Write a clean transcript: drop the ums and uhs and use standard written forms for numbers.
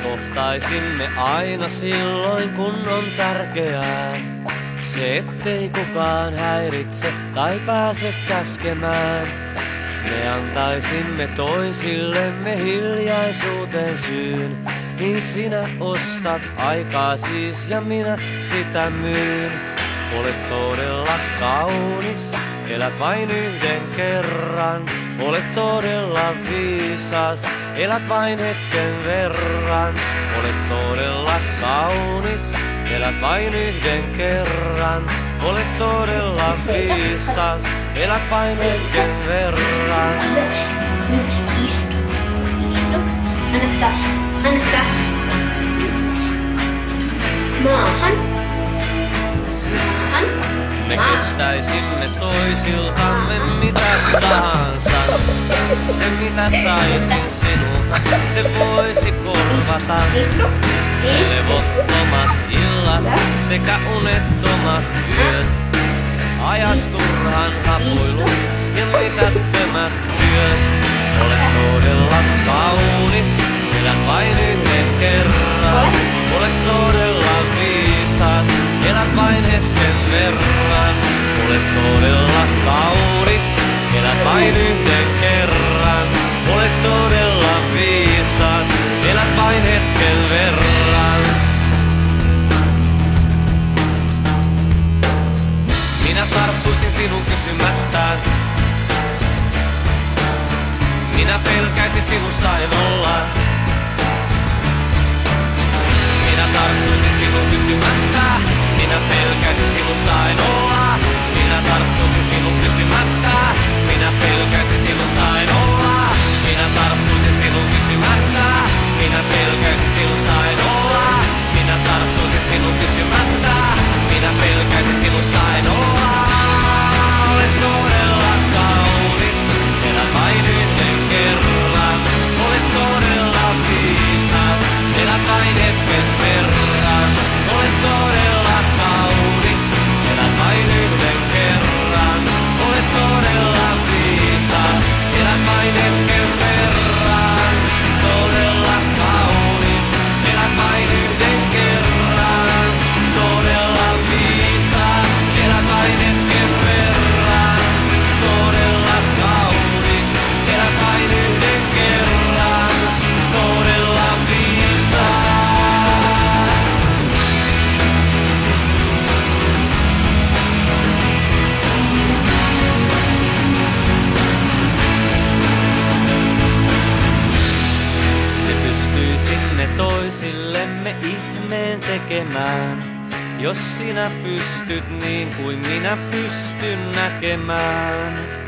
Kohtaisimme aina silloin, kun on tärkeää. Se, ettei kukaan häiritse tai pääse käskemään. Me antaisimme toisillemme hiljaisuuteen syyn. Niin sinä ostat aikaa siis ja minä sitä myyn. Olet todella kaunis, elät vain yhden kerran. Olet todella viisas, elät vain hetken verran. Olet todella kaunis, elät vain yhden kerran. Olet todella viisas, elät vain hetken verran. Istu. Anna taas. Maahan. Me kestäisimme toisiltamme mitä tahansa. Se mitä saisin sinulta, se voisi korvata. Levottomat illat sekä unettomat yöt. Ajat turhan hapuilun ja mitättömät työt. Olet todella kaunis, elät vain yhden kerran. Olet todella viisas, elät vain hetken verran. Olet todella kaunis, elät vain yhden kerran. Olet todella viisas, elät vain hetken verran. Minä tarttuisin sinun kysymättä. Minä pelkäisin sinun sain olla. Minä tarttuisin sinun kysymättä. Minä pelkäisin sinun sain olla. Minä tarttuisin sinun kysymättä. Minä pelkäisin sinun sain olla. Minä tarttuisin sinun kysymättä. Minä pelkäisin sinun sain olla. Minä tarttuisin sinun kysymättä. Minä pelkäisin sinun sain olla. Olet todella kaunis, elät vain yhden kerran. Olet todella viisas, elät vain hetken verran. Olet todella kaunis, elät vain yhden kerran. Olet todella viisas, elät vain hetken verran. Todella kaunis, elät vain yhden kerran. Todella viisas, elät vain hetken verran. Todella kaunis, elät vain yhden kerran. Todella viisas. Me pystyisimme toisillemme ihmeen tekemään, jos sinä pystyt niin kuin minä pystyn näkemään.